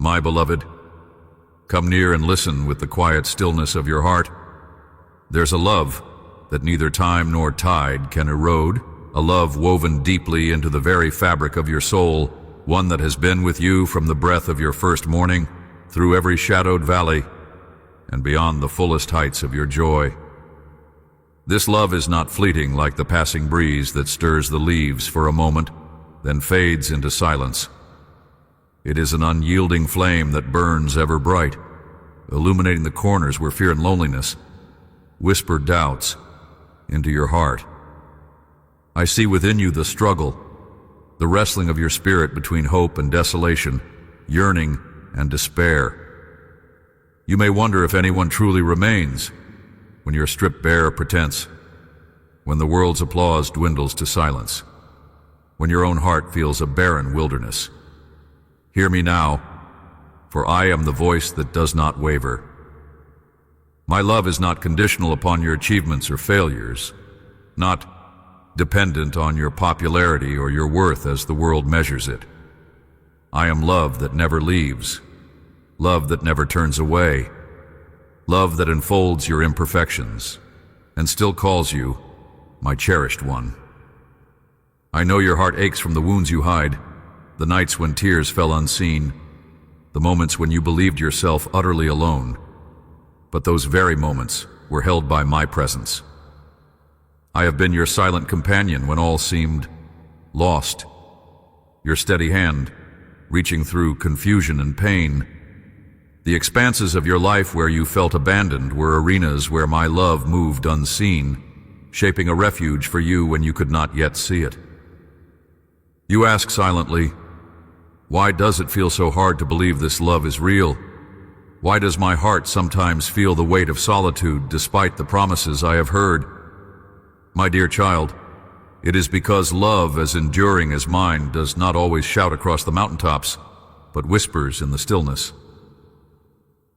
My beloved, come near and listen with the quiet stillness of your heart. There's a love that neither time nor tide can erode, a love woven deeply into the very fabric of your soul, one that has been with you from the breath of your first morning, through every shadowed valley, and beyond the fullest heights of your joy. This love is not fleeting like the passing breeze that stirs the leaves for a moment, then fades into silence. It is an unyielding flame that burns ever bright, illuminating the corners where fear and loneliness whisper doubts into your heart. I see within you the struggle, the wrestling of your spirit between hope and desolation, yearning and despair. You may wonder if anyone truly remains when you're stripped bare of pretense, when the world's applause dwindles to silence, when your own heart feels a barren wilderness. Hear me now, for I am the voice that does not waver. My love is not conditional upon your achievements or failures, not dependent on your popularity or your worth as the world measures it. I am love that never leaves, love that never turns away, love that enfolds your imperfections and still calls you my cherished one. I know your heart aches from the wounds you hide, the nights when tears fell unseen, the moments when you believed yourself utterly alone. But those very moments were held by my presence. I have been your silent companion when all seemed lost, your steady hand reaching through confusion and pain. The expanses of your life where you felt abandoned were arenas where my love moved unseen, shaping a refuge for you when you could not yet see it. You ask silently, why does it feel so hard to believe this love is real? Why does my heart sometimes feel the weight of solitude despite the promises I have heard? My dear child, it is because love as enduring as mine does not always shout across the mountaintops, but whispers in the stillness.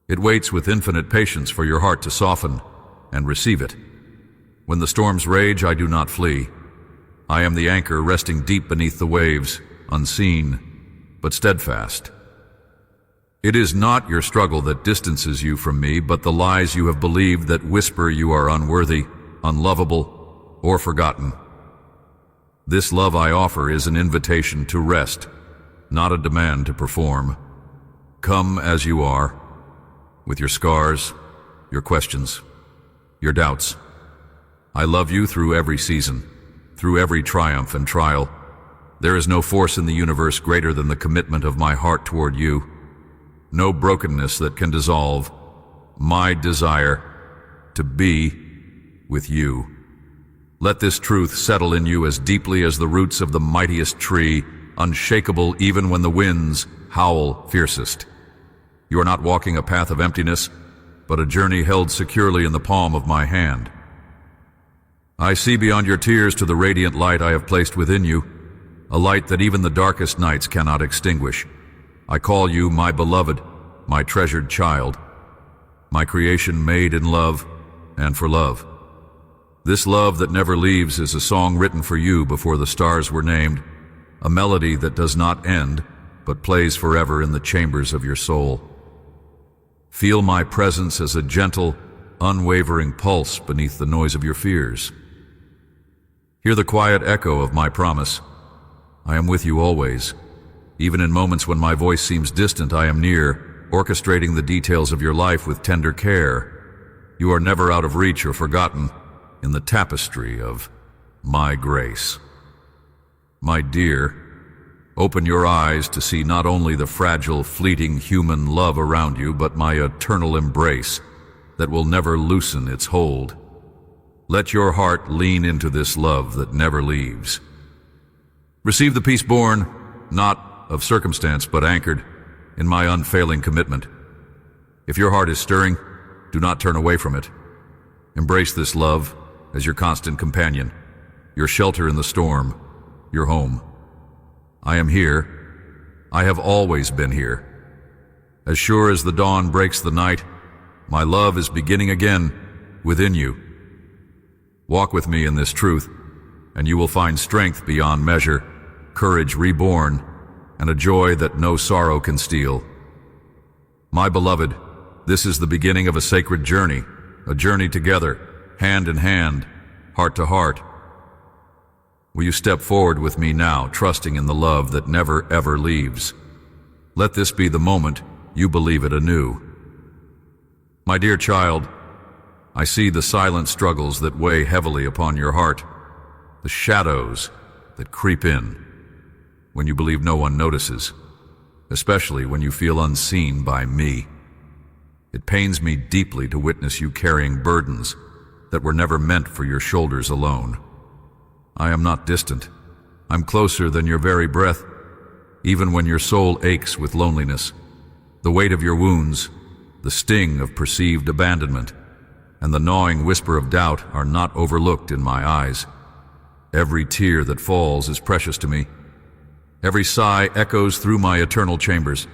It waits with infinite patience for your heart to soften and receive it. When the storms rage, I do not flee. I am the anchor resting deep beneath the waves, unseen, but steadfast. It is not your struggle that distances you from me, but the lies you have believed that whisper you are unworthy, unlovable, or forgotten. This love I offer is an invitation to rest, not a demand to perform. Come as you are, with your scars, your questions, your doubts. I love you through every season, through every triumph and trial. There is no force in the universe greater than the commitment of my heart toward you, no brokenness that can dissolve my desire to be with you. Let this truth settle in you as deeply as the roots of the mightiest tree, unshakable even when the winds howl fiercest. You are not walking a path of emptiness, but a journey held securely in the palm of my hand. I see beyond your tears to the radiant light I have placed within you, a light that even the darkest nights cannot extinguish. I call you my beloved, my treasured child, my creation made in love and for love. This love that never leaves is a song written for you before the stars were named, a melody that does not end, but plays forever in the chambers of your soul. Feel my presence as a gentle, unwavering pulse beneath the noise of your fears. Hear the quiet echo of my promise. I am with you always. Even in moments when my voice seems distant, I am near, orchestrating the details of your life with tender care. You are never out of reach or forgotten in the tapestry of my grace. My dear, open your eyes to see not only the fragile, fleeting human love around you, but my eternal embrace that will never loosen its hold. Let your heart lean into this love that never leaves. Receive the peace born, not of circumstance, but anchored in my unfailing commitment. If your heart is stirring, do not turn away from it. Embrace this love as your constant companion, your shelter in the storm, your home. I am here. I have always been here. As sure as the dawn breaks the night, my love is beginning again within you. Walk with me in this truth, and you will find strength beyond measure, courage reborn, and a joy that no sorrow can steal. My beloved, this is the beginning of a sacred journey, a journey together, hand in hand, heart to heart. Will you step forward with me now, trusting in the love that never ever leaves? Let this be the moment you believe it anew. My dear child, I see the silent struggles that weigh heavily upon your heart, the shadows that creep in when you believe no one notices, especially when you feel unseen by me. It pains me deeply to witness you carrying burdens that were never meant for your shoulders alone. I am not distant. I'm closer than your very breath, even when your soul aches with loneliness. The weight of your wounds, the sting of perceived abandonment, and the gnawing whisper of doubt are not overlooked in my eyes. Every tear that falls is precious to me. Every sigh echoes through my eternal chambers.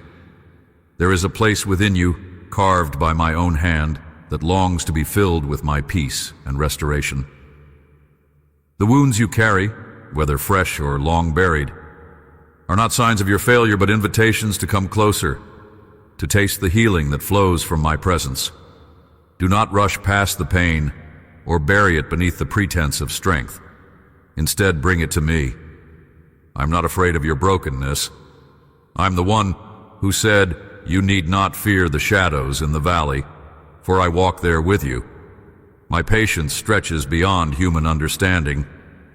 There is a place within you, carved by my own hand, that longs to be filled with my peace and restoration. The wounds you carry, whether fresh or long buried, are not signs of your failure but invitations to come closer, to taste the healing that flows from my presence. Do not rush past the pain or bury it beneath the pretense of strength. Instead, bring it to me. I'm not afraid of your brokenness. I'm the one who said, "You need not fear the shadows in the valley, for I walk there with you." My patience stretches beyond human understanding,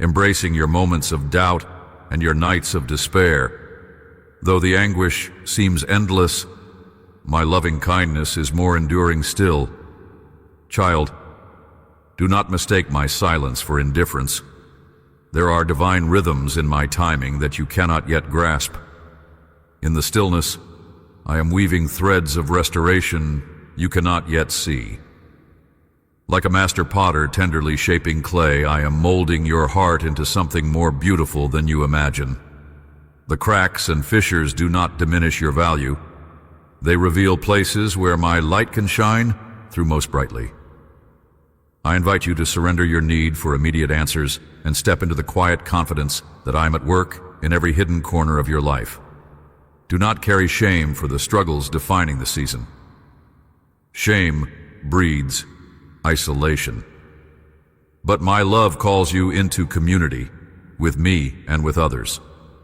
embracing your moments of doubt and your nights of despair. Though the anguish seems endless, my loving kindness is more enduring still. Child, do not mistake my silence for indifference. There are divine rhythms in my timing that you cannot yet grasp. In the stillness, I am weaving threads of restoration you cannot yet see. Like a master potter tenderly shaping clay, I am molding your heart into something more beautiful than you imagine. The cracks and fissures do not diminish your value. They reveal places where my light can shine through most brightly. I invite you to surrender your need for immediate answers and step into the quiet confidence that I am at work in every hidden corner of your life. Do not carry shame for the struggles defining the season. Shame breeds isolation. But my love calls you into community with me and with others.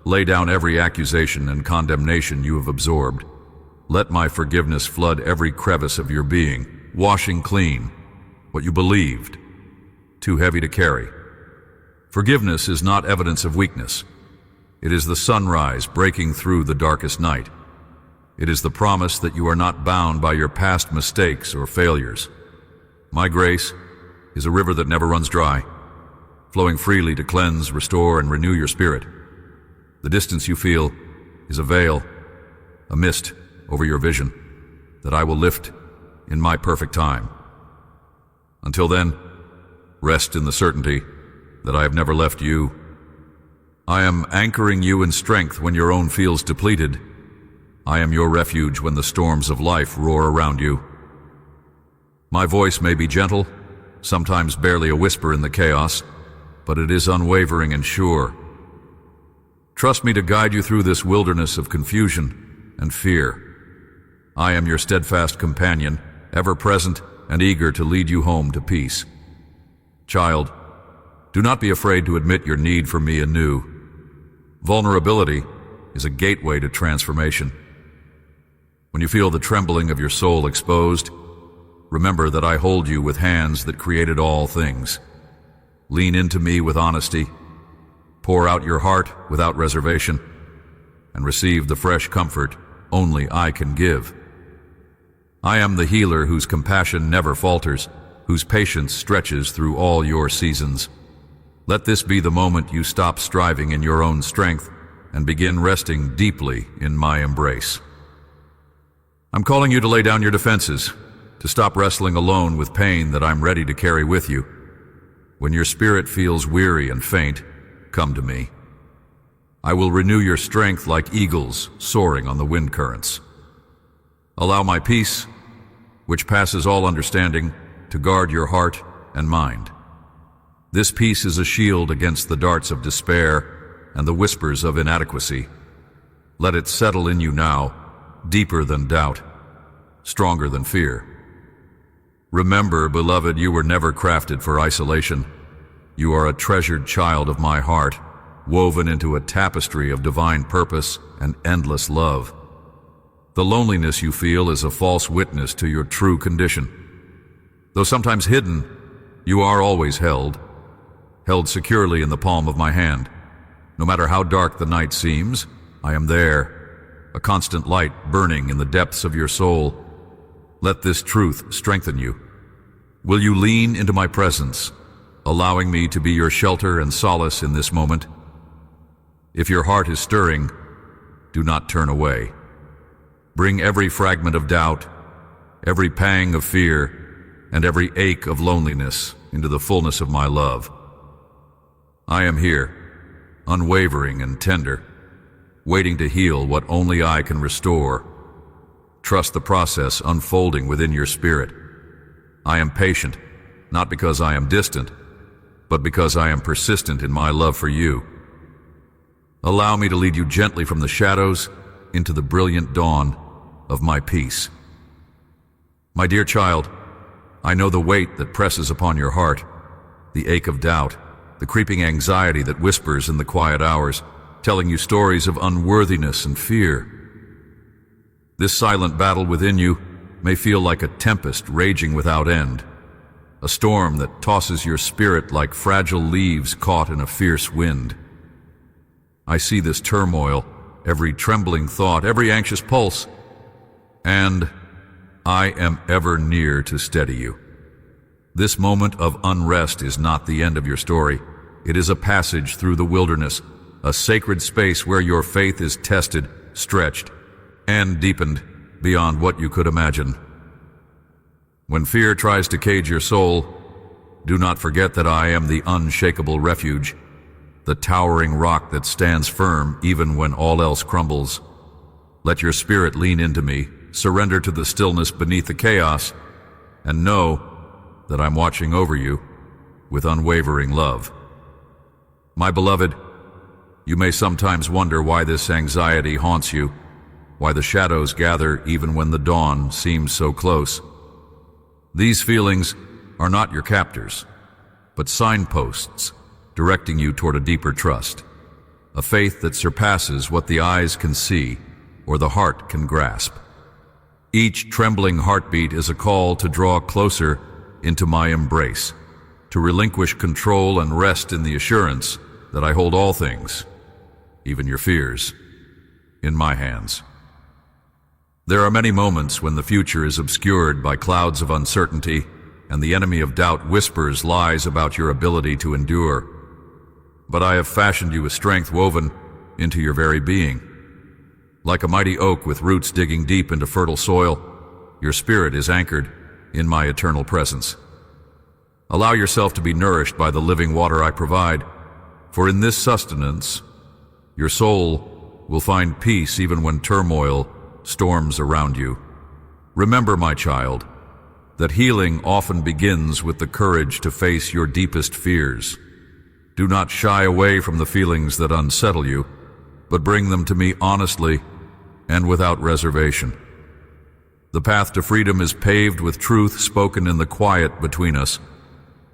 Lay down every accusation and condemnation you have absorbed. Let my forgiveness flood every crevice of your being, washing clean what you believed too heavy to carry. Forgiveness is not evidence of weakness. It is the sunrise breaking through the darkest night. It is the promise that you are not bound by your past mistakes or failures. My grace is a river that never runs dry, flowing freely to cleanse, restore, and renew your spirit. The distance you feel is a veil, a mist over your vision that I will lift in my perfect time. Until then, rest in the certainty that I have never left you. I am anchoring you in strength when your own feels depleted. I am your refuge when the storms of life roar around you. My voice may be gentle, sometimes barely a whisper in the chaos, but it is unwavering and sure. Trust me to guide you through this wilderness of confusion and fear. I am your steadfast companion, ever present and eager to lead you home to peace. Child, do not be afraid to admit your need for me anew. Vulnerability is a gateway to transformation. When you feel the trembling of your soul exposed, remember that I hold you with hands that created all things. Lean into me with honesty, pour out your heart without reservation, and receive the fresh comfort only I can give. I am the healer whose compassion never falters, whose patience stretches through all your seasons. Let this be the moment you stop striving in your own strength and begin resting deeply in my embrace. I'm calling you to lay down your defenses, to stop wrestling alone with pain that I'm ready to carry with you. When your spirit feels weary and faint, come to me. I will renew your strength like eagles soaring on the wind currents. Allow my peace, which passes all understanding, to guard your heart and mind. This peace is a shield against the darts of despair and the whispers of inadequacy. Let it settle in you now, deeper than doubt. stronger than fear. Remember, beloved, you were never crafted for isolation. You are a treasured child of my heart, woven into a tapestry of divine purpose and endless love. The loneliness you feel is a false witness to your true condition. Though sometimes hidden, you are always held securely in the palm of my hand. No matter how dark the night seems, I am there, a constant light burning in the depths of your soul. Let this truth strengthen you. Will you lean into my presence, allowing me to be your shelter and solace in this moment? If your heart is stirring, do not turn away. Bring every fragment of doubt, every pang of fear, and every ache of loneliness into the fullness of my love. I am here, unwavering and tender, waiting to heal what only I can restore. Trust the process unfolding within your spirit. I am patient, not because I am distant, but because I am persistent in my love for you. Allow me to lead you gently from the shadows into the brilliant dawn of my peace. My dear child, I know the weight that presses upon your heart, the ache of doubt, the creeping anxiety that whispers in the quiet hours, telling you stories of unworthiness and fear. This silent battle within you may feel like a tempest raging without end, a storm that tosses your spirit like fragile leaves caught in a fierce wind. I see this turmoil, every trembling thought, every anxious pulse, and I am ever near to steady you. This moment of unrest is not the end of your story. It is a passage through the wilderness, a sacred space where your faith is tested, stretched, and deepened beyond what you could imagine. When fear tries to cage your soul, do not forget that I am the unshakable refuge, the towering rock that stands firm even when all else crumbles. Let your spirit lean into me, surrender to the stillness beneath the chaos, and know that I'm watching over you with unwavering love. My beloved, you may sometimes wonder why this anxiety haunts you, why the shadows gather even when the dawn seems so close. These feelings are not your captors, but signposts directing you toward a deeper trust, a faith that surpasses what the eyes can see or the heart can grasp. Each trembling heartbeat is a call to draw closer into my embrace, to relinquish control and rest in the assurance that I hold all things, even your fears, in my hands. There are many moments when the future is obscured by clouds of uncertainty and the enemy of doubt whispers lies about your ability to endure. But I have fashioned you with strength woven into your very being. Like a mighty oak with roots digging deep into fertile soil, your spirit is anchored in my eternal presence. Allow yourself to be nourished by the living water I provide, for in this sustenance, your soul will find peace even when turmoil storms around you. Remember, my child, that healing often begins with the courage to face your deepest fears. Do not shy away from the feelings that unsettle you, but bring them to me honestly and without reservation. The path to freedom is paved with truth spoken in the quiet between us.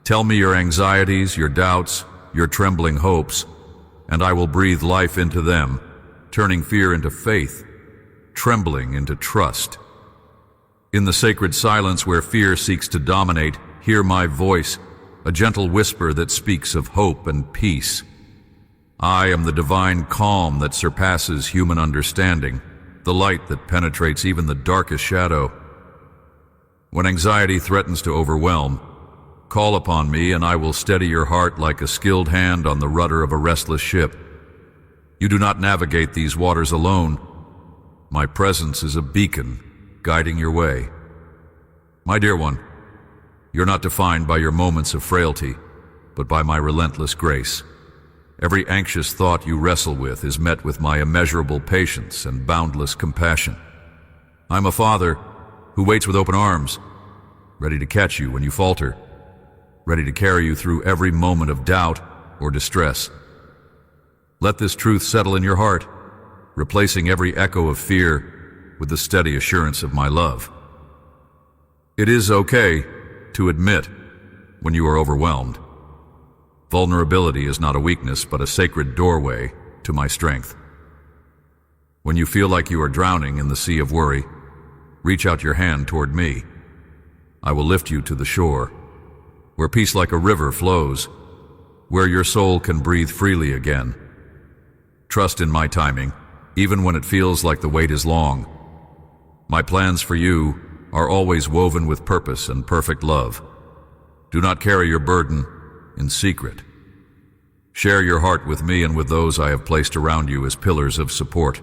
Tell me your anxieties, your doubts, your trembling hopes, and I will breathe life into them, turning fear into faith, trembling into trust. In the sacred silence where fear seeks to dominate, hear my voice, a gentle whisper that speaks of hope and peace. I am the divine calm that surpasses human understanding, the light that penetrates even the darkest shadow. When anxiety threatens to overwhelm, call upon me and I will steady your heart like a skilled hand on the rudder of a restless ship. You do not navigate these waters alone. My presence is a beacon guiding your way. My dear one, you're not defined by your moments of frailty, but by my relentless grace. Every anxious thought you wrestle with is met with my immeasurable patience and boundless compassion. I'm a father who waits with open arms, ready to catch you when you falter, ready to carry you through every moment of doubt or distress. Let this truth settle in your heart, replacing every echo of fear with the steady assurance of my love. It is okay to admit when you are overwhelmed. Vulnerability is not a weakness, but a sacred doorway to my strength. When you feel like you are drowning in the sea of worry, reach out your hand toward me. I will lift you to the shore, where peace like a river flows, where your soul can breathe freely again. Trust in my timing, even when it feels like the wait is long. My plans for you are always woven with purpose and perfect love. Do not carry your burden in secret. Share your heart with me and with those I have placed around you as pillars of support.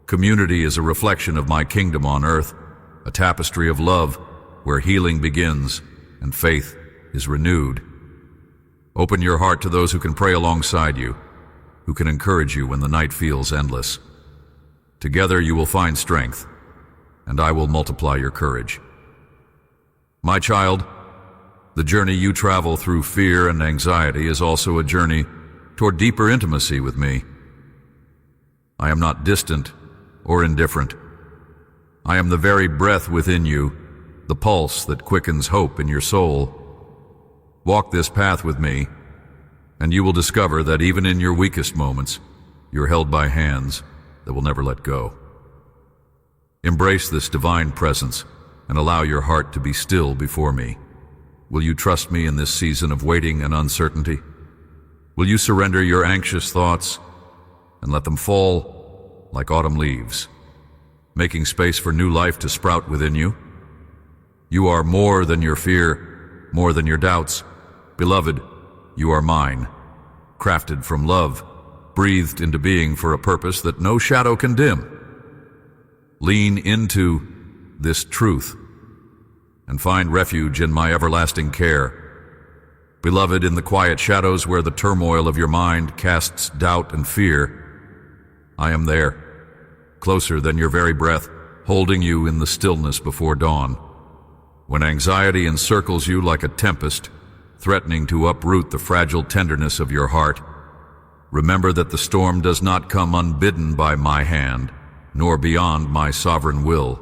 Community is a reflection of my kingdom on earth, a tapestry of love where healing begins and faith is renewed. Open your heart to those who can pray alongside you, who can encourage you when the night feels endless. Together you will find strength, and I will multiply your courage. My child, the journey you travel through fear and anxiety is also a journey toward deeper intimacy with me. I am not distant or indifferent. I am the very breath within you, the pulse that quickens hope in your soul. Walk this path with me, and you will discover that even in your weakest moments, you're held by hands that will never let go. Embrace this divine presence and allow your heart to be still before me. Will you trust me in this season of waiting and uncertainty? Will you surrender your anxious thoughts and let them fall like autumn leaves, making space for new life to sprout within you? You are more than your fear, more than your doubts. Beloved, you are mine, crafted from love, breathed into being for a purpose that no shadow can dim. Lean into this truth and find refuge in my everlasting care. Beloved, in the quiet shadows where the turmoil of your mind casts doubt and fear, I am there, closer than your very breath, holding you in the stillness before dawn. When anxiety encircles you like a tempest, threatening to uproot the fragile tenderness of your heart, remember that the storm does not come unbidden by my hand, nor beyond my sovereign will.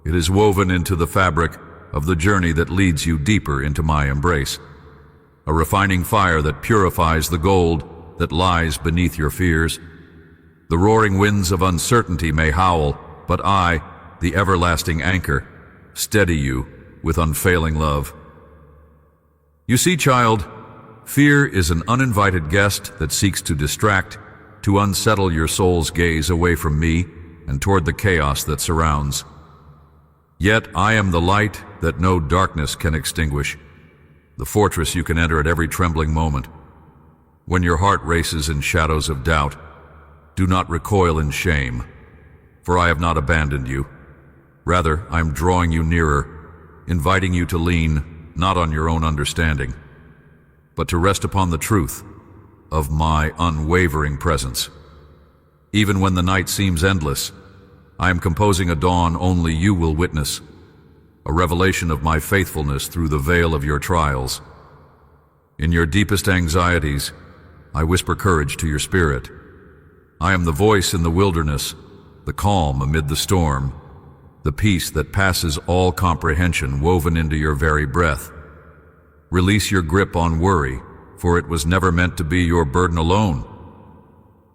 It is woven into the fabric of the journey that leads you deeper into my embrace, a refining fire that purifies the gold that lies beneath your fears. The roaring winds of uncertainty may howl, but I, the everlasting anchor, steady you with unfailing love. You see, child, fear is an uninvited guest that seeks to distract, to unsettle your soul's gaze away from me and toward the chaos that surrounds. Yet I am the light that no darkness can extinguish, the fortress you can enter at every trembling moment. When your heart races in shadows of doubt, do not recoil in shame, for I have not abandoned you. Rather, I am drawing you nearer, inviting you to lean not on your own understanding, but to rest upon the truth of my unwavering presence. Even when the night seems endless, I am composing a dawn only you will witness, a revelation of my faithfulness through the veil of your trials. In your deepest anxieties, I whisper courage to your spirit. I am the voice in the wilderness, the calm amid the storm, the peace that passes all comprehension woven into your very breath. Release your grip on worry, for it was never meant to be your burden alone.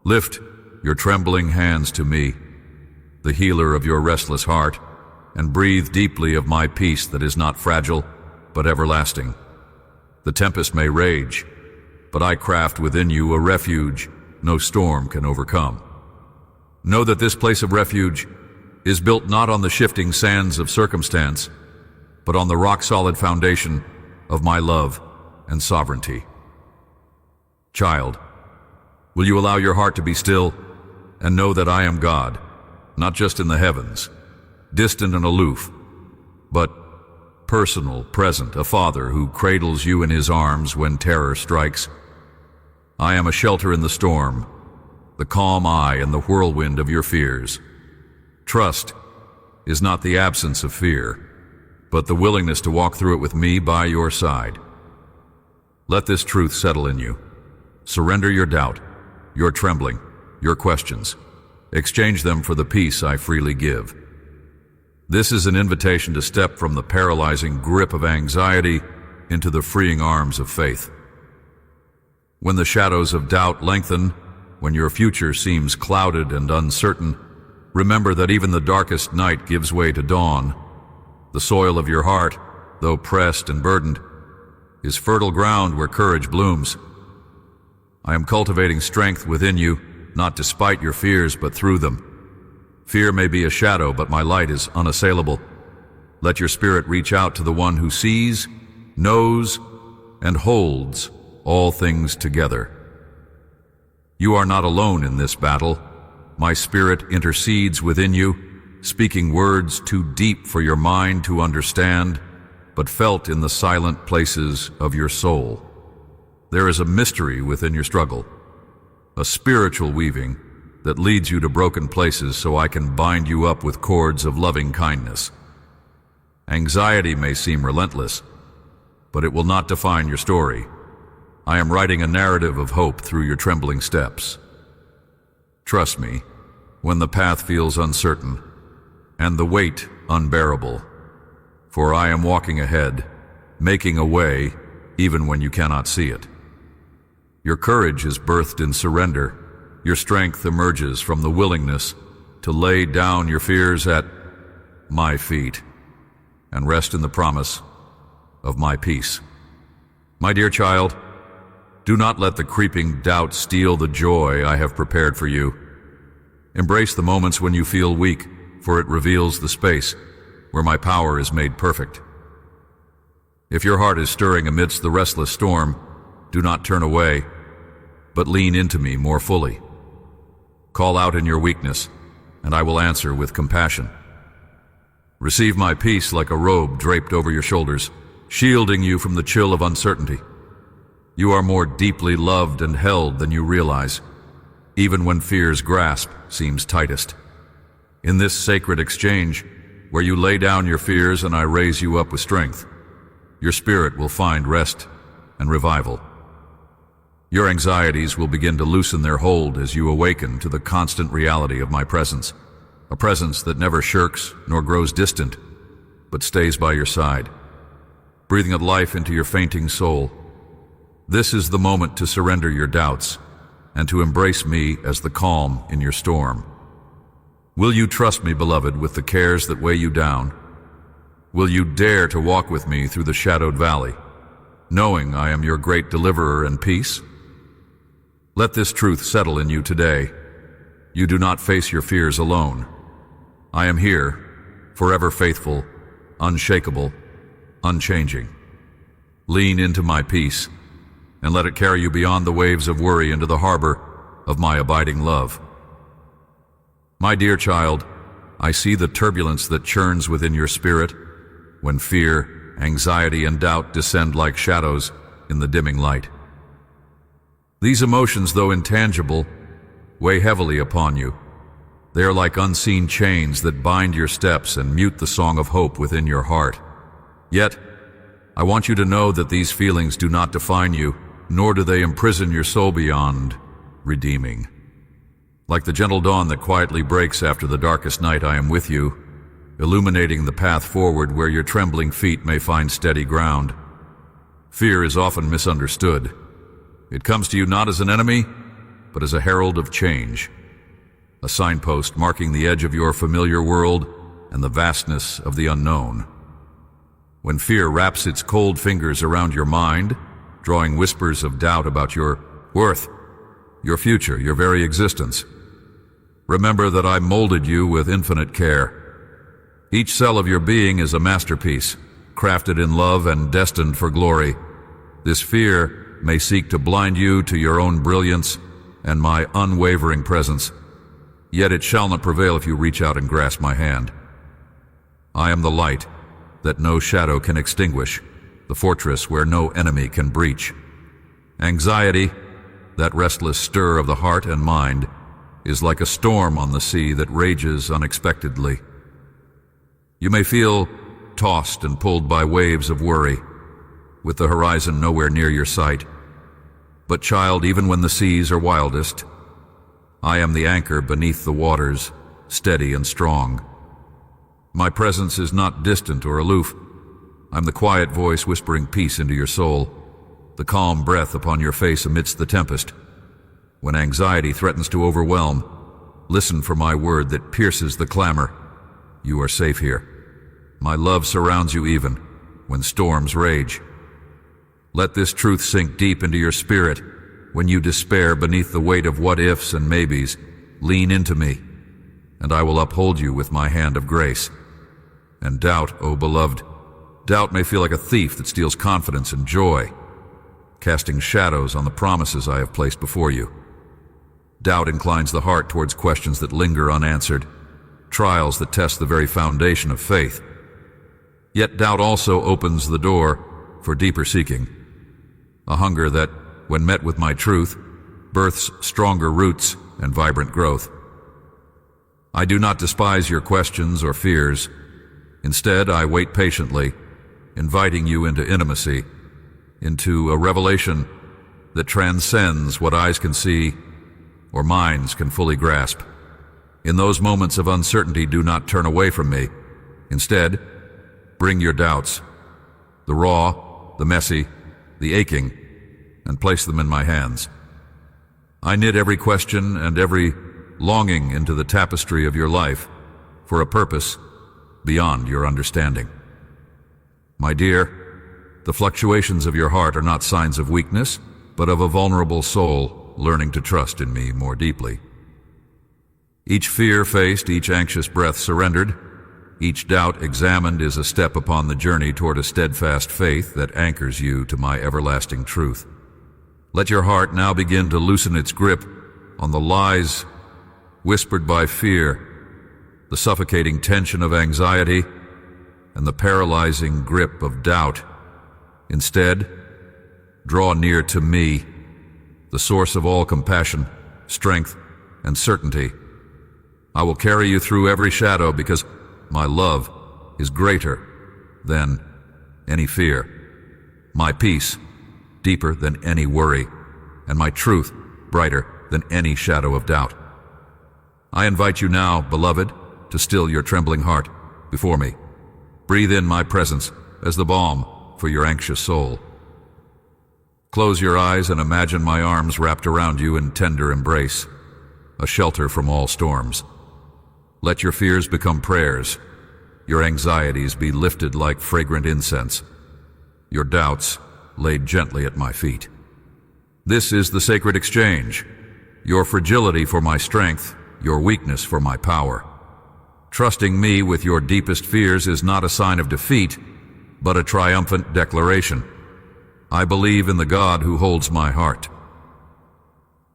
Lift your trembling hands to me, the healer of your restless heart, and breathe deeply of my peace that is not fragile, but everlasting. The tempest may rage, but I craft within you a refuge no storm can overcome. Know that this place of refuge is built not on the shifting sands of circumstance, but on the rock-solid foundation of my love and sovereignty. Child, will you allow your heart to be still and know that I am God, not just in the heavens, distant and aloof, but personal, present, a father who cradles you in his arms when terror strikes. I am a shelter in the storm, the calm eye in the whirlwind of your fears. Trust is not the absence of fear, but the willingness to walk through it with me by your side. Let this truth settle in you. Surrender your doubt, your trembling, your questions. Exchange them for the peace I freely give. This is an invitation to step from the paralyzing grip of anxiety into the freeing arms of faith. When the shadows of doubt lengthen, when your future seems clouded and uncertain, remember that even the darkest night gives way to dawn. The soil of your heart, though pressed and burdened, is fertile ground where courage blooms. I am cultivating strength within you, not despite your fears, but through them. Fear may be a shadow, but my light is unassailable. Let your spirit reach out to the one who sees, knows, and holds all things together. You are not alone in this battle. My spirit intercedes within you, speaking words too deep for your mind to understand, but felt in the silent places of your soul. There is a mystery within your struggle, a spiritual weaving that leads you to broken places so I can bind you up with cords of loving kindness. Anxiety may seem relentless, but it will not define your story. I am writing a narrative of hope through your trembling steps. Trust me, when the path feels uncertain and the weight unbearable, for I am walking ahead, making a way even when you cannot see it. Your courage is birthed in surrender. Your strength emerges from the willingness to lay down your fears at my feet and rest in the promise of my peace. My dear child, do not let the creeping doubt steal the joy I have prepared for you. Embrace the moments when you feel weak, for it reveals the space where my power is made perfect. If your heart is stirring amidst the restless storm, do not turn away, but lean into me more fully. Call out in your weakness, and I will answer with compassion. Receive my peace like a robe draped over your shoulders, shielding you from the chill of uncertainty. You are more deeply loved and held than you realize, even when fear's grasp seems tightest. In this sacred exchange, where you lay down your fears and I raise you up with strength, your spirit will find rest and revival. Your anxieties will begin to loosen their hold as you awaken to the constant reality of my presence, a presence that never shirks nor grows distant, but stays by your side, breathing of life into your fainting soul. This is the moment to surrender your doubts and to embrace me as the calm in your storm. Will you trust me, beloved, with the cares that weigh you down? Will you dare to walk with me through the shadowed valley, knowing I am your great deliverer and peace? Let this truth settle in you today. You do not face your fears alone. I am here, forever faithful, unshakable, unchanging. Lean into my peace, and let it carry you beyond the waves of worry into the harbor of my abiding love. My dear child, I see the turbulence that churns within your spirit when fear, anxiety, and doubt descend like shadows in the dimming light. These emotions, though intangible, weigh heavily upon you. They are like unseen chains that bind your steps and mute the song of hope within your heart. Yet, I want you to know that these feelings do not define you, nor do they imprison your soul beyond redeeming. Like the gentle dawn that quietly breaks after the darkest night, I am with you, illuminating the path forward where your trembling feet may find steady ground. Fear is often misunderstood. It comes to you not as an enemy, but as a herald of change, a signpost marking the edge of your familiar world and the vastness of the unknown. When fear wraps its cold fingers around your mind, drawing whispers of doubt about your worth, your future, your very existence, remember that I molded you with infinite care. Each cell of your being is a masterpiece, crafted in love and destined for glory. This fear may seek to blind you to your own brilliance and my unwavering presence, yet it shall not prevail if you reach out and grasp my hand. I am the light that no shadow can extinguish, the fortress where no enemy can breach. Anxiety, that restless stir of the heart and mind, is like a storm on the sea that rages unexpectedly. You may feel tossed and pulled by waves of worry, with the horizon nowhere near your sight. But child, even when the seas are wildest, I am the anchor beneath the waters, steady and strong. My presence is not distant or aloof. I'm the quiet voice whispering peace into your soul, the calm breath upon your face amidst the tempest. When anxiety threatens to overwhelm, listen for my word that pierces the clamor. You are safe here. My love surrounds you even when storms rage. Let this truth sink deep into your spirit. When you despair beneath the weight of what-ifs and maybes, lean into me, and I will uphold you with my hand of grace. And doubt, O beloved, doubt may feel like a thief that steals confidence and joy, casting shadows on the promises I have placed before you. Doubt inclines the heart towards questions that linger unanswered, trials that test the very foundation of faith. Yet doubt also opens the door for deeper seeking, a hunger that, when met with my truth, births stronger roots and vibrant growth. I do not despise your questions or fears. Instead, I wait patiently, inviting you into intimacy, into a revelation that transcends what eyes can see or minds can fully grasp. In those moments of uncertainty, do not turn away from me. Instead, bring your doubts, the raw, the messy, the aching, and place them in my hands. I knit every question and every longing into the tapestry of your life for a purpose beyond your understanding. My dear, the fluctuations of your heart are not signs of weakness, but of a vulnerable soul learning to trust in me more deeply. Each fear faced, each anxious breath surrendered, each doubt examined is a step upon the journey toward a steadfast faith that anchors you to my everlasting truth. Let your heart now begin to loosen its grip on the lies whispered by fear, the suffocating tension of anxiety, and the paralyzing grip of doubt. Instead, draw near to me, the source of all compassion, strength, and certainty. I will carry you through every shadow because my love is greater than any fear. My peace, deeper than any worry, and my truth, brighter than any shadow of doubt. I invite you now, beloved, to still your trembling heart before me. Breathe in my presence as the balm for your anxious soul. Close your eyes and imagine my arms wrapped around you in tender embrace, a shelter from all storms. Let your fears become prayers, your anxieties be lifted like fragrant incense, your doubts laid gently at my feet. This is the sacred exchange, your fragility for my strength, your weakness for my power. Trusting me with your deepest fears is not a sign of defeat, but a triumphant declaration. I believe in the God who holds my heart.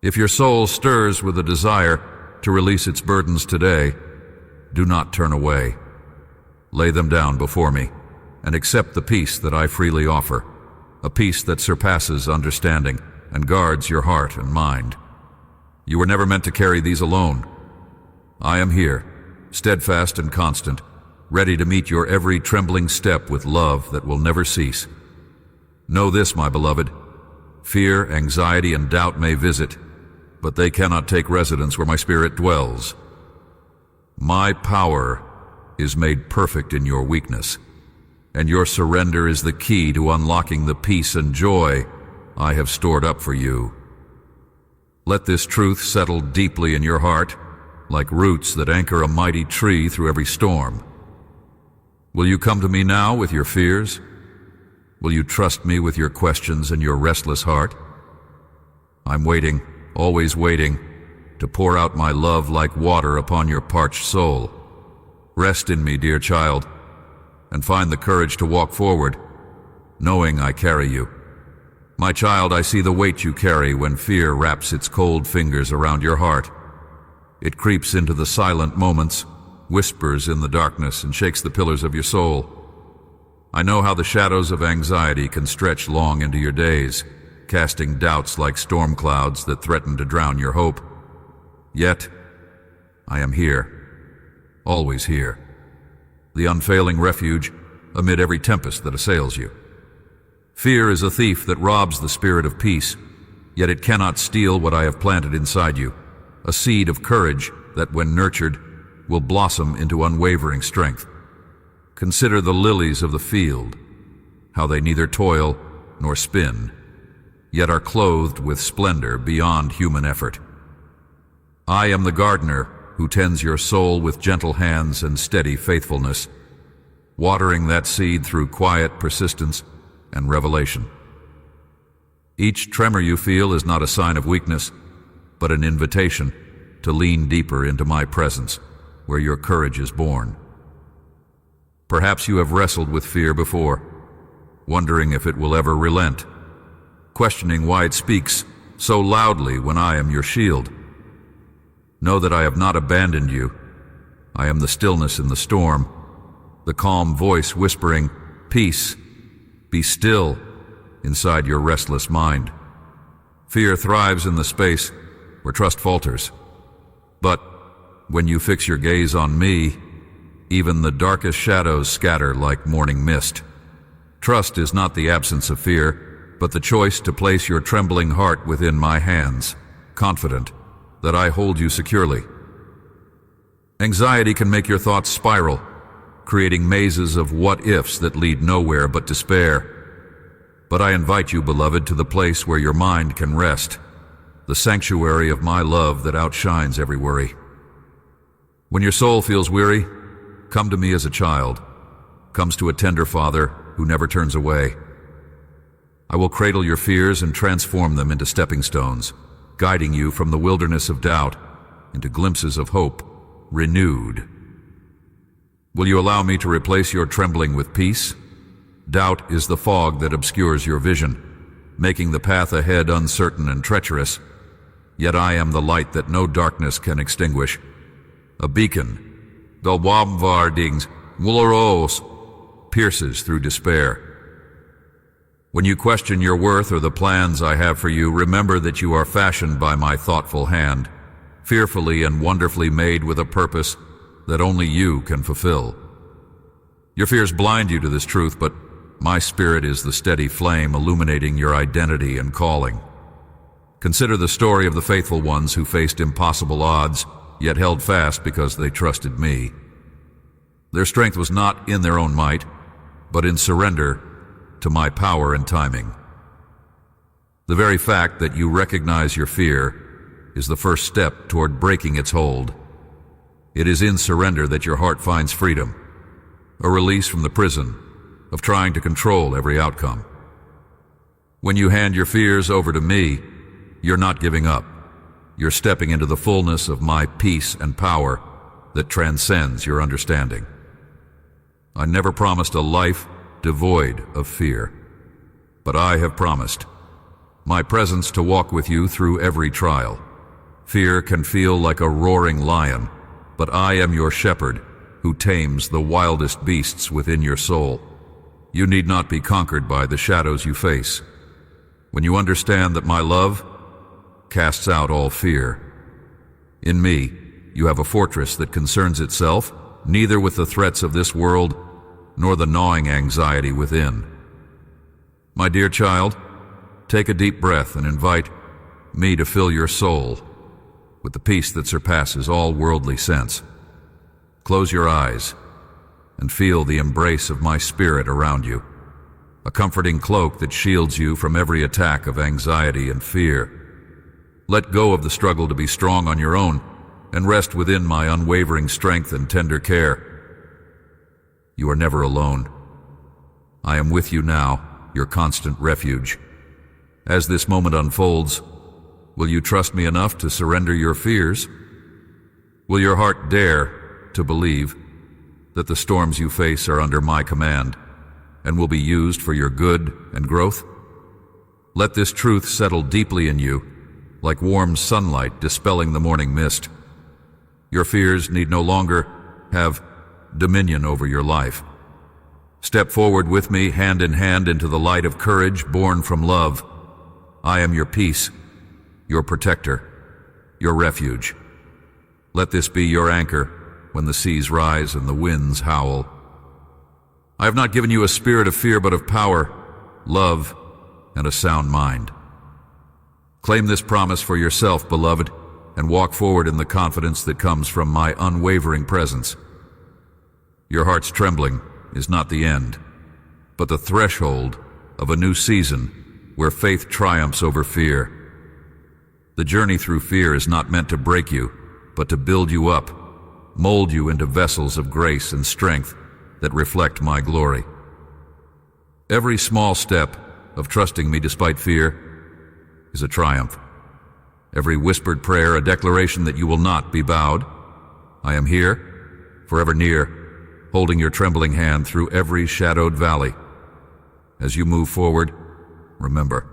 If your soul stirs with a desire to release its burdens today, do not turn away. Lay them down before me and accept the peace that I freely offer, a peace that surpasses understanding and guards your heart and mind. You were never meant to carry these alone. I am here, steadfast and constant, ready to meet your every trembling step with love that will never cease. Know this, my beloved, fear, anxiety, and doubt may visit, but they cannot take residence where my spirit dwells. My power is made perfect in your weakness, and your surrender is the key to unlocking the peace and joy I have stored up for you. Let this truth settle deeply in your heart, like roots that anchor a mighty tree through every storm. Will you come to me now with your fears? Will you trust me with your questions and your restless heart? I'm waiting, always waiting, to pour out my love like water upon your parched soul. Rest in me, dear child, and find the courage to walk forward, knowing I carry you. My child, I see the weight you carry when fear wraps its cold fingers around your heart. It creeps into the silent moments, whispers in the darkness, and shakes the pillars of your soul. I know how the shadows of anxiety can stretch long into your days, casting doubts like storm clouds that threaten to drown your hope. Yet, I am here, always here, the unfailing refuge amid every tempest that assails you. Fear is a thief that robs the spirit of peace, yet it cannot steal what I have planted inside you, a seed of courage that, when nurtured, will blossom into unwavering strength. Consider the lilies of the field, how they neither toil nor spin, yet are clothed with splendor beyond human effort. I am the gardener who tends your soul with gentle hands and steady faithfulness, watering that seed through quiet persistence and revelation. Each tremor you feel is not a sign of weakness, but an invitation to lean deeper into my presence, where your courage is born. Perhaps you have wrestled with fear before, wondering if it will ever relent, questioning why it speaks so loudly when I am your shield. Know that I have not abandoned you. I am the stillness in the storm, the calm voice whispering, "Peace, be still," inside your restless mind. Fear thrives in the space where trust falters. But when you fix your gaze on me, even the darkest shadows scatter like morning mist. Trust is not the absence of fear, but the choice to place your trembling heart within my hands, confident that I hold you securely. Anxiety can make your thoughts spiral, creating mazes of what-ifs that lead nowhere but despair. But I invite you, beloved, to the place where your mind can rest, the sanctuary of my love that outshines every worry. When your soul feels weary, come to me as a child comes to a tender father who never turns away. I will cradle your fears and transform them into stepping stones, guiding you from the wilderness of doubt into glimpses of hope, renewed. Will you allow me to replace your trembling with peace? Doubt is the fog that obscures your vision, making the path ahead uncertain and treacherous. Yet I am the light that no darkness can extinguish, a beacon, Dalwamvardings, Wularos, pierces through despair. When you question your worth or the plans I have for you, remember that you are fashioned by my thoughtful hand, fearfully and wonderfully made with a purpose that only you can fulfill. Your fears blind you to this truth, but my spirit is the steady flame illuminating your identity and calling. Consider the story of the faithful ones who faced impossible odds, yet held fast because they trusted me. Their strength was not in their own might, but in surrender to my power and timing. The very fact that you recognize your fear is the first step toward breaking its hold. It is in surrender that your heart finds freedom, a release from the prison of trying to control every outcome. When you hand your fears over to me, you're not giving up. You're stepping into the fullness of my peace and power that transcends your understanding. I never promised a life devoid of fear, but I have promised my presence to walk with you through every trial. Fear can feel like a roaring lion, but I am your shepherd who tames the wildest beasts within your soul. You need not be conquered by the shadows you face. When you understand that my love casts out all fear, in me you have a fortress that concerns itself neither with the threats of this world nor the gnawing anxiety within. My dear child, take a deep breath and invite me to fill your soul with the peace that surpasses all worldly sense. Close your eyes and feel the embrace of my spirit around you, a comforting cloak that shields you from every attack of anxiety and fear. Let go of the struggle to be strong on your own and rest within my unwavering strength and tender care. You are never alone. I am with you now, your constant refuge. As this moment unfolds, will you trust me enough to surrender your fears? Will your heart dare to believe that the storms you face are under my command and will be used for your good and growth? Let this truth settle deeply in you, like warm sunlight dispelling the morning mist. Your fears need no longer have dominion over your life. Step forward with me, hand in hand, into the light of courage born from love. I am your peace, your protector, your refuge. Let this be your anchor when the seas rise and the winds howl. I have not given you a spirit of fear, but of power, love, and a sound mind. Claim this promise for yourself, beloved, and walk forward in the confidence that comes from my unwavering presence. Your heart's trembling, is not the end, but the threshold of a new season where faith triumphs over fear. The journey through fear is not meant to break you, but to build you up, mold you into vessels of grace and strength that reflect my glory. Every small step of trusting me despite fear is a triumph. Every whispered prayer a declaration that you will not be bowed. I am here, forever near, holding your trembling hand through every shadowed valley. As you move forward, remember,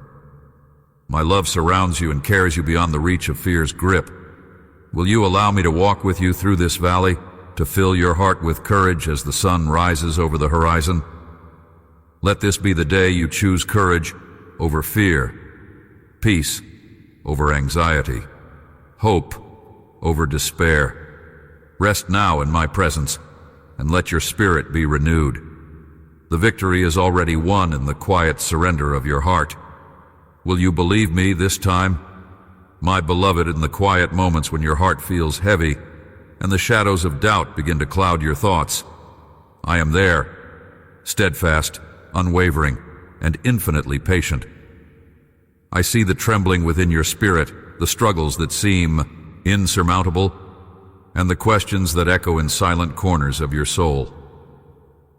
my love surrounds you and carries you beyond the reach of fear's grip. Will you allow me to walk with you through this valley, to fill your heart with courage as the sun rises over the horizon? Let this be the day you choose courage over fear, peace over anxiety, hope over despair. Rest now in my presence, and let your spirit be renewed. The victory is already won in the quiet surrender of your heart. Will you believe me this time? My beloved, in the quiet moments when your heart feels heavy and the shadows of doubt begin to cloud your thoughts, I am there, steadfast, unwavering, and infinitely patient. I see the trembling within your spirit, the struggles that seem insurmountable, and the questions that echo in silent corners of your soul.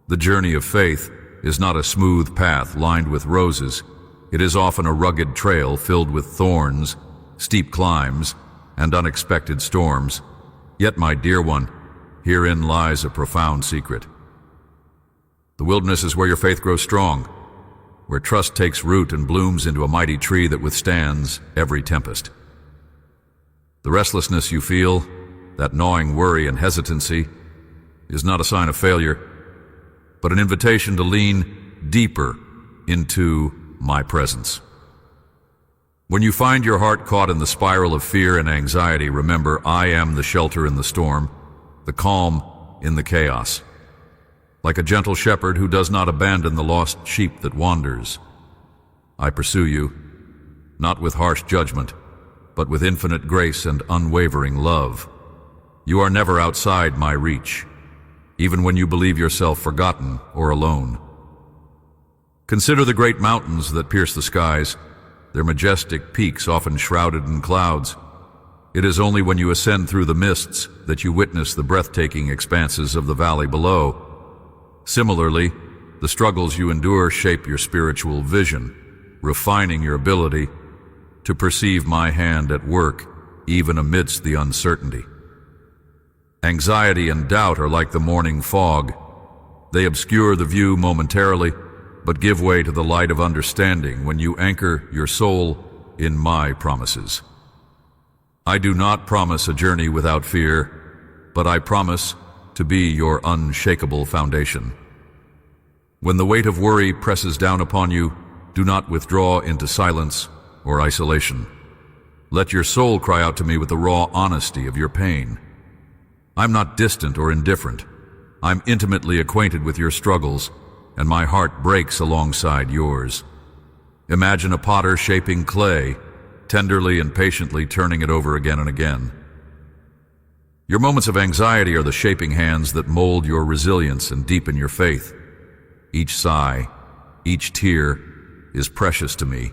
The journey of faith is not a smooth path lined with roses. It is often a rugged trail filled with thorns, steep climbs, and unexpected storms. Yet, my dear one, herein lies a profound secret. The wilderness is where your faith grows strong, where trust takes root and blooms into a mighty tree that withstands every tempest. The restlessness you feel, that gnawing worry and hesitancy, is not a sign of failure, but an invitation to lean deeper into my presence. When you find your heart caught in the spiral of fear and anxiety, remember, I am the shelter in the storm, the calm in the chaos. Like a gentle shepherd who does not abandon the lost sheep that wanders, I pursue you, not with harsh judgment, but with infinite grace and unwavering love. You are never outside my reach, even when you believe yourself forgotten or alone. Consider the great mountains that pierce the skies, their majestic peaks often shrouded in clouds. It is only when you ascend through the mists that you witness the breathtaking expanses of the valley below. Similarly, the struggles you endure shape your spiritual vision, refining your ability to perceive my hand at work even amidst the uncertainty. Anxiety and doubt are like the morning fog. They obscure the view momentarily, but give way to the light of understanding when you anchor your soul in my promises. I do not promise a journey without fear, but I promise to be your unshakable foundation. When the weight of worry presses down upon you, do not withdraw into silence or isolation. Let your soul cry out to me with the raw honesty of your pain. I'm not distant or indifferent. I'm intimately acquainted with your struggles, and my heart breaks alongside yours. Imagine a potter shaping clay, tenderly and patiently turning it over again and again. Your moments of anxiety are the shaping hands that mold your resilience and deepen your faith. Each sigh, each tear is precious to me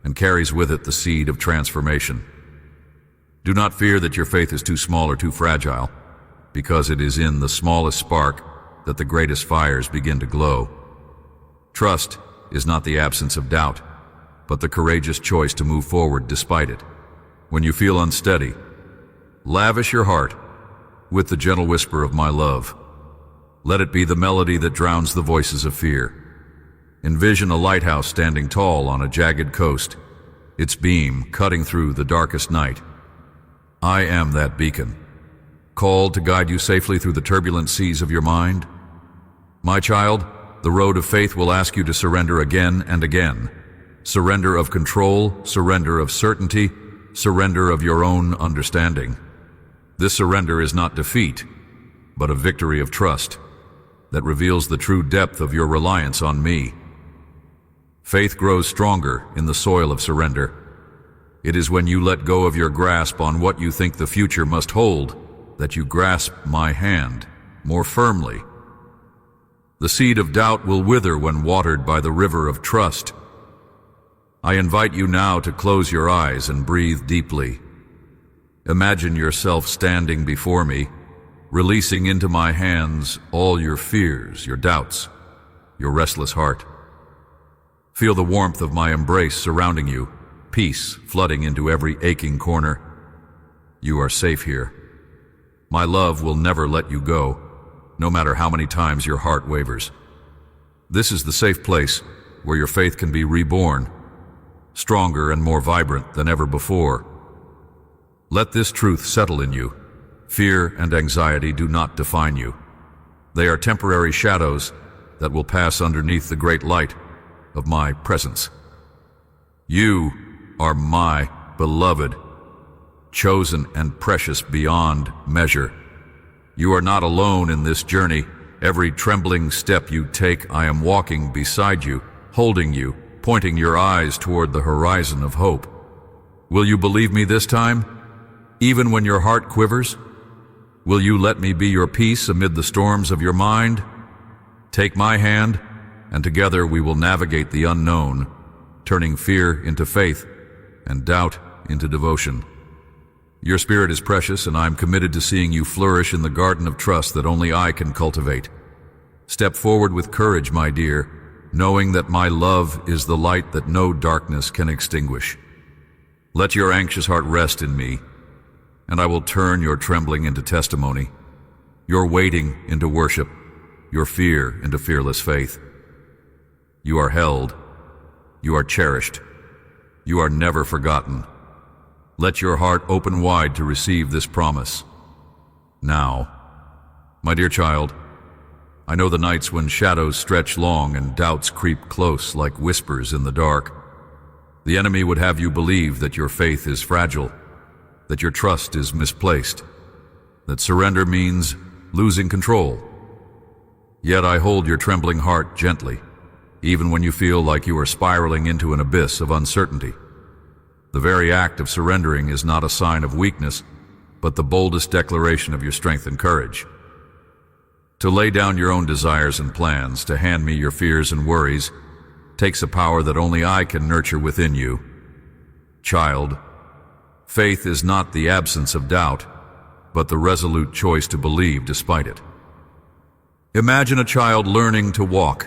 and carries with it the seed of transformation. Do not fear that your faith is too small or too fragile, because it is in the smallest spark that the greatest fires begin to glow. Trust is not the absence of doubt, but the courageous choice to move forward despite it. When you feel unsteady, lavish your heart with the gentle whisper of my love. Let it be the melody that drowns the voices of fear. Envision a lighthouse standing tall on a jagged coast, its beam cutting through the darkest night. I am that beacon, called to guide you safely through the turbulent seas of your mind. My child, the road of faith will ask you to surrender again and again. Surrender of control, surrender of certainty, surrender of your own understanding. This surrender is not defeat, but a victory of trust that reveals the true depth of your reliance on me. Faith grows stronger in the soil of surrender. It is when you let go of your grasp on what you think the future must hold that you grasp my hand more firmly. The seed of doubt will wither when watered by the river of trust. I invite you now to close your eyes and breathe deeply. Imagine yourself standing before me, releasing into my hands all your fears, your doubts, your restless heart. Feel the warmth of my embrace surrounding you, peace flooding into every aching corner. You are safe here. My love will never let you go, no matter how many times your heart wavers. This is the safe place where your faith can be reborn, stronger and more vibrant than ever before. Let this truth settle in you. Fear and anxiety do not define you. They are temporary shadows that will pass underneath the great light of my presence. You are my beloved, chosen and precious beyond measure. You are not alone in this journey. Every trembling step you take, I am walking beside you, holding you, pointing your eyes toward the horizon of hope. Will you believe me this time, even when your heart quivers? Will you let me be your peace amid the storms of your mind? Take my hand, and together we will navigate the unknown, turning fear into faith and doubt into devotion. Your spirit is precious, and I'm committed to seeing you flourish in the garden of trust that only I can cultivate. Step forward with courage, my dear, knowing that my love is the light that no darkness can extinguish. Let your anxious heart rest in me, and I will turn your trembling into testimony, your waiting into worship, your fear into fearless faith. You are held. You are cherished. You are never forgotten. Let your heart open wide to receive this promise. Now, my dear child, I know the nights when shadows stretch long and doubts creep close like whispers in the dark. The enemy would have you believe that your faith is fragile, that your trust is misplaced, that surrender means losing control. Yet I hold your trembling heart gently, even when you feel like you are spiraling into an abyss of uncertainty. The very act of surrendering is not a sign of weakness, but the boldest declaration of your strength and courage. To lay down your own desires and plans, to hand me your fears and worries, takes a power that only I can nurture within you. Child, faith is not the absence of doubt, but the resolute choice to believe despite it. Imagine a child learning to walk.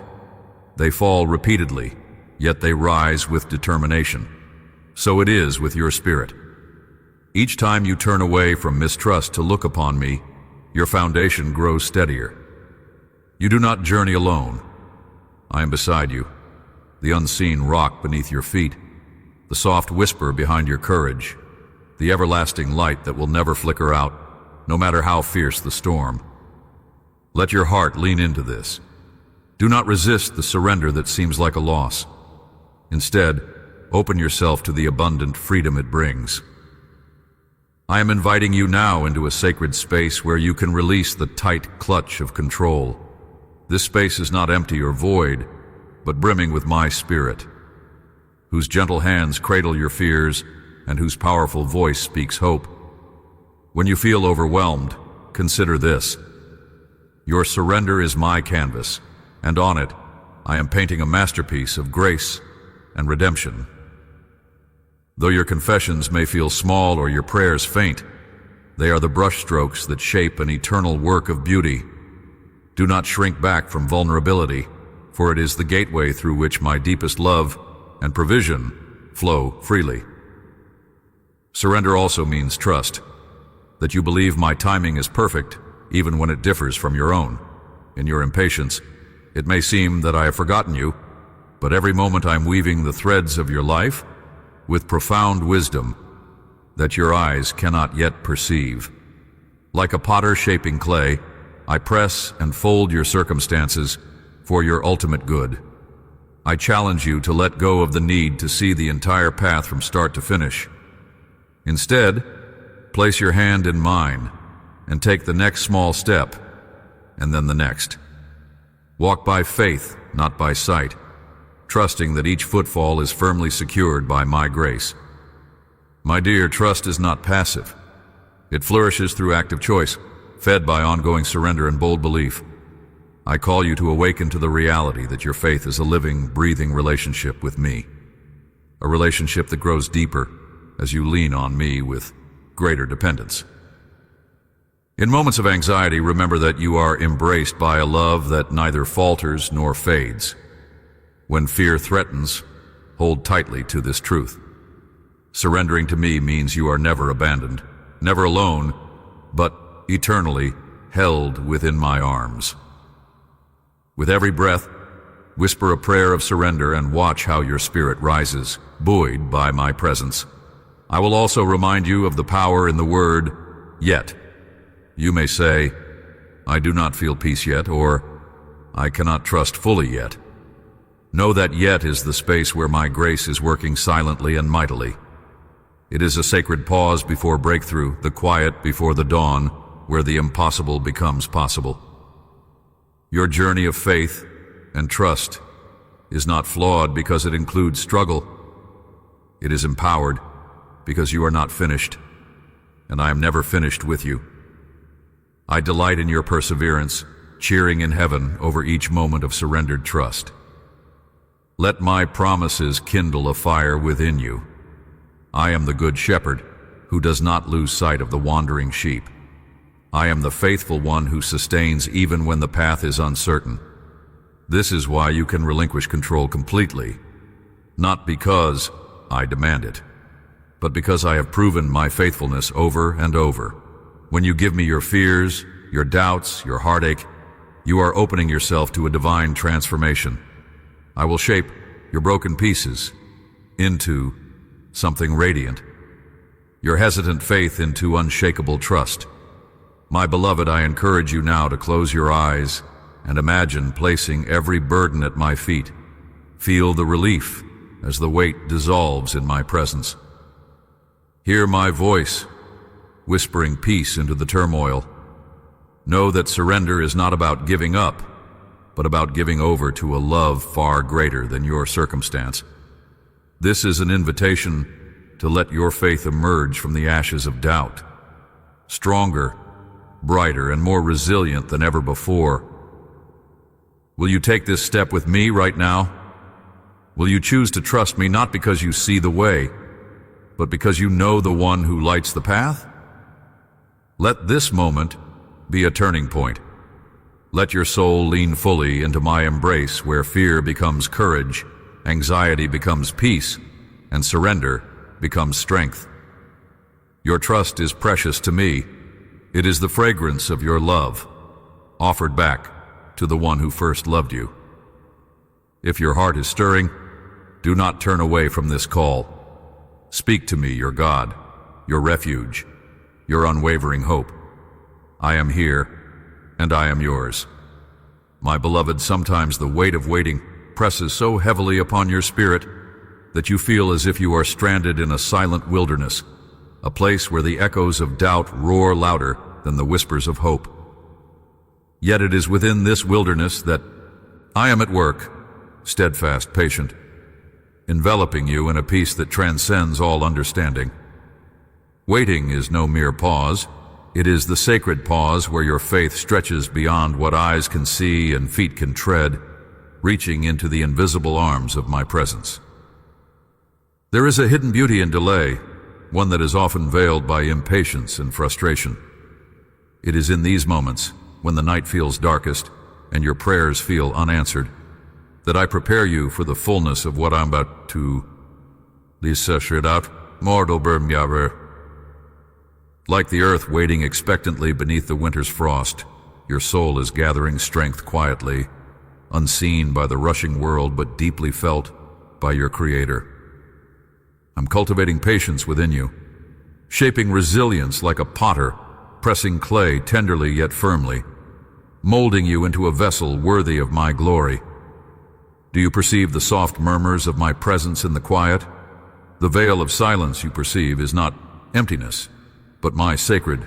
They fall repeatedly, yet they rise with determination. So it is with your spirit. Each time you turn away from mistrust to look upon me, your foundation grows steadier. You do not journey alone. I am beside you, the unseen rock beneath your feet, the soft whisper behind your courage, the everlasting light that will never flicker out, no matter how fierce the storm. Let your heart lean into this. Do not resist the surrender that seems like a loss. Instead, open yourself to the abundant freedom it brings. I am inviting you now into a sacred space where you can release the tight clutch of control. This space is not empty or void, but brimming with my spirit, whose gentle hands cradle your fears and whose powerful voice speaks hope. When you feel overwhelmed, consider this. Your surrender is my canvas, and on it, I am painting a masterpiece of grace and redemption. Though your confessions may feel small or your prayers faint, they are the brushstrokes that shape an eternal work of beauty. Do not shrink back from vulnerability, for it is the gateway through which my deepest love and provision flow freely. Surrender also means trust, that you believe my timing is perfect even when it differs from your own. In your impatience, it may seem that I have forgotten you, but every moment I'm weaving the threads of your life with profound wisdom that your eyes cannot yet perceive. Like a potter shaping clay, I press and fold your circumstances for your ultimate good. I challenge you to let go of the need to see the entire path from start to finish. Instead, place your hand in mine and take the next small step, and then the next. Walk by faith, not by sight, trusting that each footfall is firmly secured by my grace. My dear, trust is not passive. It flourishes through active choice, fed by ongoing surrender and bold belief. I call you to awaken to the reality that your faith is a living, breathing relationship with me, a relationship that grows deeper as you lean on me with greater dependence. In moments of anxiety, remember that you are embraced by a love that neither falters nor fades. When fear threatens, hold tightly to this truth. Surrendering to me means you are never abandoned, never alone, but eternally held within my arms. With every breath, whisper a prayer of surrender and watch how your spirit rises, buoyed by my presence. I will also remind you of the power in the word, yet. You may say, I do not feel peace yet, or I cannot trust fully yet. Know that yet is the space where my grace is working silently and mightily. It is a sacred pause before breakthrough, the quiet before the dawn, where the impossible becomes possible. Your journey of faith and trust is not flawed because it includes struggle. It is empowered because you are not finished, and I am never finished with you. I delight in your perseverance, cheering in heaven over each moment of surrendered trust. Let my promises kindle a fire within you. I am the good shepherd who does not lose sight of the wandering sheep. I am the faithful one who sustains even when the path is uncertain. This is why you can relinquish control completely, not because I demand it, but because I have proven my faithfulness over and over. When you give me your fears, your doubts, your heartache, you are opening yourself to a divine transformation. I will shape your broken pieces into something radiant, your hesitant faith into unshakable trust. My beloved, I encourage you now to close your eyes and imagine placing every burden at my feet. Feel the relief as the weight dissolves in my presence. Hear my voice, whispering peace into the turmoil. Know that surrender is not about giving up, but about giving over to a love far greater than your circumstance. This is an invitation to let your faith emerge from the ashes of doubt, stronger, brighter, and more resilient than ever before. Will you take this step with me right now? Will you choose to trust me not because you see the way, but because you know the one who lights the path? Let this moment be a turning point. Let your soul lean fully into my embrace where fear becomes courage, anxiety becomes peace, and surrender becomes strength. Your trust is precious to me. It is the fragrance of your love, offered back to the one who first loved you. If your heart is stirring, do not turn away from this call. Speak to me, your God, your refuge, your unwavering hope. I am here, and I am yours. My beloved, sometimes the weight of waiting presses so heavily upon your spirit that you feel as if you are stranded in a silent wilderness, a place where the echoes of doubt roar louder than the whispers of hope. Yet it is within this wilderness that I am at work, steadfast, patient, enveloping you in a peace that transcends all understanding. Waiting is no mere pause. It is the sacred pause where your faith stretches beyond what eyes can see and feet can tread, reaching into the invisible arms of my presence. There is a hidden beauty in delay, one that is often veiled by impatience and frustration. It is in these moments, when the night feels darkest and your prayers feel unanswered, that I prepare you for the fullness of what I'm about to Like the earth waiting expectantly beneath the winter's frost, your soul is gathering strength quietly, unseen by the rushing world but deeply felt by your Creator. I'm cultivating patience within you, shaping resilience like a potter, pressing clay tenderly yet firmly, molding you into a vessel worthy of my glory. Do you perceive the soft murmurs of my presence in the quiet? The veil of silence you perceive is not emptiness, but my sacred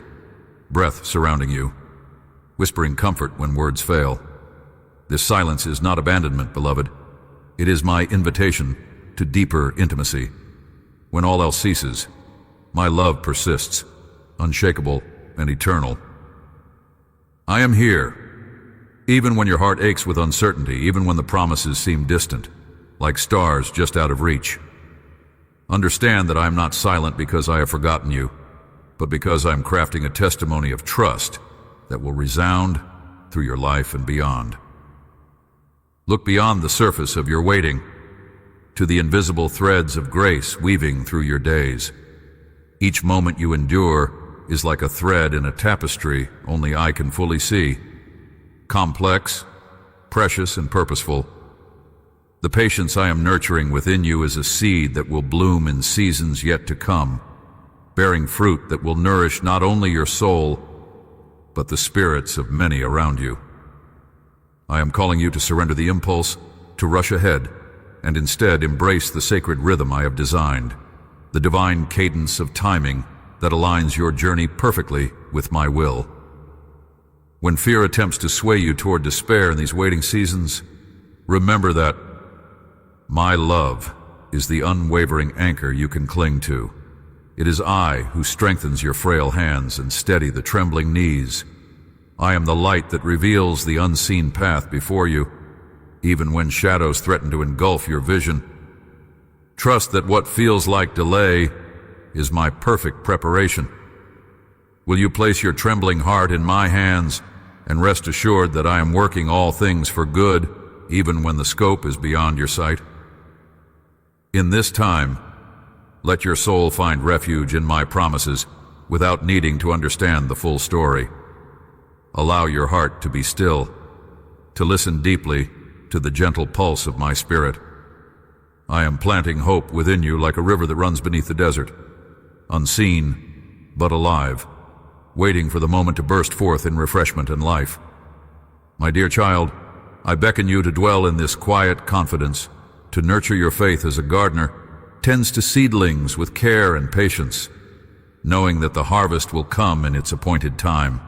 breath surrounding you, whispering comfort when words fail. This silence is not abandonment, beloved. It is my invitation to deeper intimacy. When all else ceases, my love persists, unshakable and eternal. I am here, Even when your heart aches with uncertainty, even when the promises seem distant, like stars just out of reach. Understand that I am not silent because I have forgotten you, but because I am crafting a testimony of trust that will resound through your life and beyond. Look beyond the surface of your waiting to the invisible threads of grace weaving through your days. Each moment you endure is like a thread in a tapestry only I can fully see. Complex, precious, and purposeful. The patience I am nurturing within you is a seed that will bloom in seasons yet to come, bearing fruit that will nourish not only your soul, but the spirits of many around you. I am calling you to surrender the impulse to rush ahead and instead embrace the sacred rhythm I have designed, the divine cadence of timing that aligns your journey perfectly with my will. When fear attempts to sway you toward despair in these waiting seasons, remember that my love is the unwavering anchor you can cling to. It is I who strengthens your frail hands and steady the trembling knees. I am the light that reveals the unseen path before you, even when shadows threaten to engulf your vision. Trust that what feels like delay is my perfect preparation. Will you place your trembling heart in my hands and rest assured that I am working all things for good, even when the scope is beyond your sight? In this time, let your soul find refuge in my promises without needing to understand the full story. Allow your heart to be still, to listen deeply to the gentle pulse of my spirit. I am planting hope within you like a river that runs beneath the desert, unseen but alive, waiting for the moment to burst forth in refreshment and life. My dear child, I beckon you to dwell in this quiet confidence, to nurture your faith as a gardener tends to seedlings with care and patience, knowing that the harvest will come in its appointed time.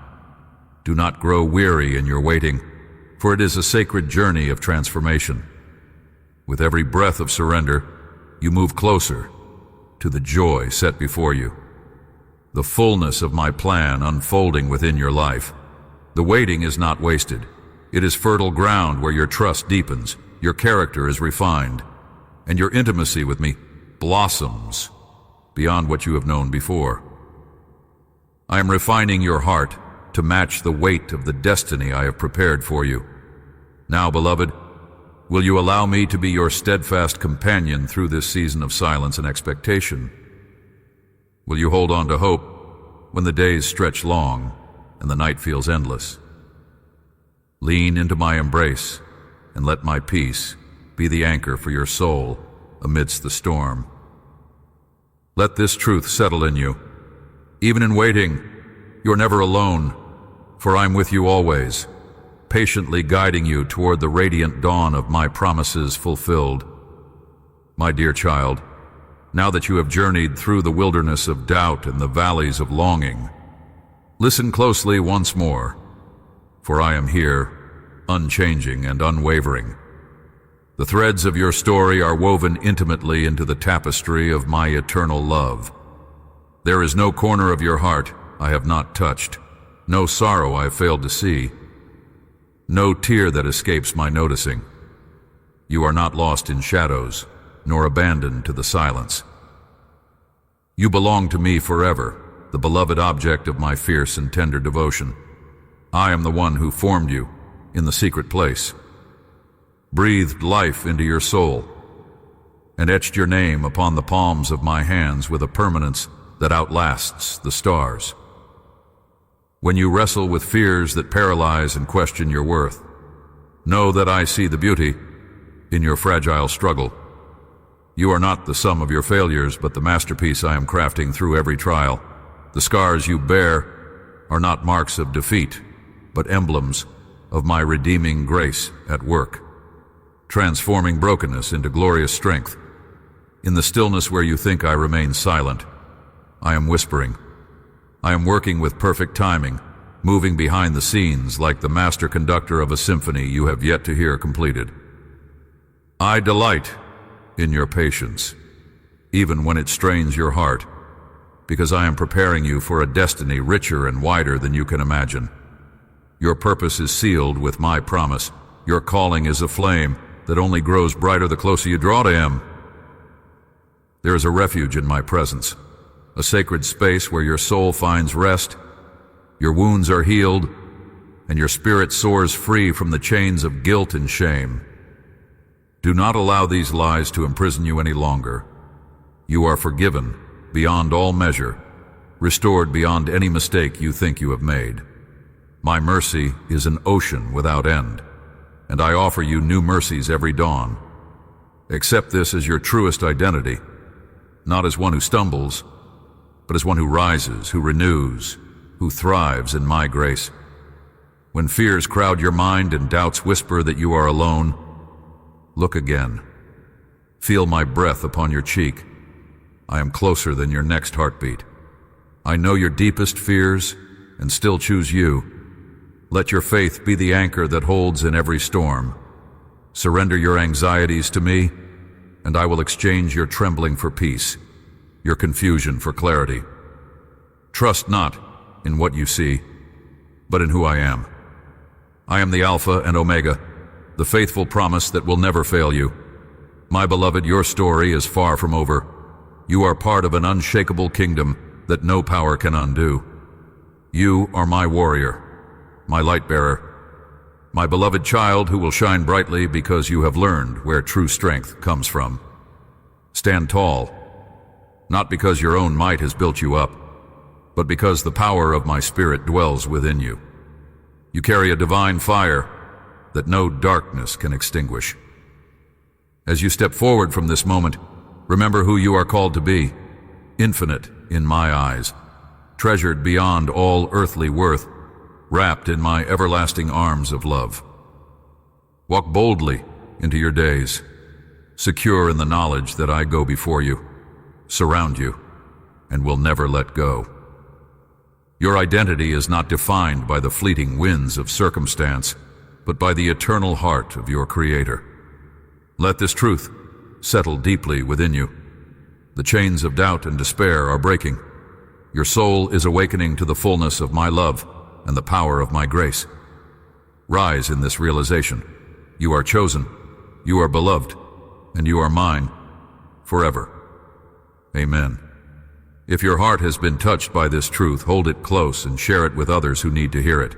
Do not grow weary in your waiting, for it is a sacred journey of transformation. With every breath of surrender, you move closer to the joy set before you, the fullness of my plan unfolding within your life. The waiting is not wasted. It is fertile ground where your trust deepens, your character is refined, and your intimacy with me blossoms beyond what you have known before. I am refining your heart to match the weight of the destiny I have prepared for you. Now, beloved, will you allow me to be your steadfast companion through this season of silence and expectation? Will you hold on to hope when the days stretch long and the night feels endless? Lean into my embrace and let my peace be the anchor for your soul amidst the storm. Let this truth settle in you. Even in waiting, you're never alone, for I'm with you always, patiently guiding you toward the radiant dawn of my promises fulfilled. My dear child, now that you have journeyed through the wilderness of doubt and the valleys of longing, listen closely once more, for I am here, unchanging and unwavering. The threads of your story are woven intimately into the tapestry of my eternal love. There is no corner of your heart I have not touched, no sorrow I have failed to see, no tear that escapes my noticing. You are not lost in shadows, nor abandoned to the silence. You belong to me forever, the beloved object of my fierce and tender devotion. I am the one who formed you in the secret place, breathed life into your soul, and etched your name upon the palms of my hands with a permanence that outlasts the stars. When you wrestle with fears that paralyze and question your worth, know that I see the beauty in your fragile struggle. You are not the sum of your failures, but the masterpiece I am crafting through every trial. The scars you bear are not marks of defeat, but emblems of my redeeming grace at work, transforming brokenness into glorious strength. In the stillness where you think I remain silent, I am whispering. I am working with perfect timing, moving behind the scenes like the master conductor of a symphony you have yet to hear completed. I delight in your patience, even when it strains your heart, because I am preparing you for a destiny richer and wider than you can imagine. Your purpose is sealed with my promise. Your calling is a flame that only grows brighter the closer you draw to Him. There is a refuge in my presence, a sacred space where your soul finds rest, your wounds are healed, and your spirit soars free from the chains of guilt and shame. Do not allow these lies to imprison you any longer. You are forgiven beyond all measure, restored beyond any mistake you think you have made. My mercy is an ocean without end, and I offer you new mercies every dawn. Accept this as your truest identity, not as one who stumbles, but as one who rises, who renews, who thrives in my grace. When fears crowd your mind and doubts whisper that you are alone, look again. Feel my breath upon your cheek. I am closer than your next heartbeat. I know your deepest fears and still choose you. Let your faith be the anchor that holds in every storm. Surrender your anxieties to me, and I will exchange your trembling for peace, your confusion for clarity. Trust not in what you see, but in who I am. I am the Alpha and Omega, the faithful promise that will never fail you. My beloved, your story is far from over. You are part of an unshakable kingdom that no power can undo. You are my warrior, my light bearer, my beloved child who will shine brightly because you have learned where true strength comes from. Stand tall, not because your own might has built you up, but because the power of my Spirit dwells within you. You carry a divine fire that no darkness can extinguish. As you step forward from this moment, remember who you are called to be, infinite in my eyes, treasured beyond all earthly worth, wrapped in my everlasting arms of love. Walk boldly into your days, secure in the knowledge that I go before you, surround you, and will never let go. Your identity is not defined by the fleeting winds of circumstance, but by the eternal heart of your Creator. Let this truth settle deeply within you. The chains of doubt and despair are breaking. Your soul is awakening to the fullness of my love and the power of my grace. Rise in this realization. You are chosen, you are beloved, and you are mine forever. Amen. If your heart has been touched by this truth, hold it close and share it with others who need to hear it.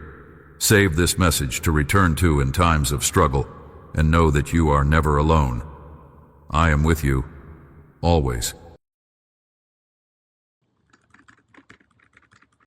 Save this message to return to in times of struggle, and know that you are never alone. I am with you, always.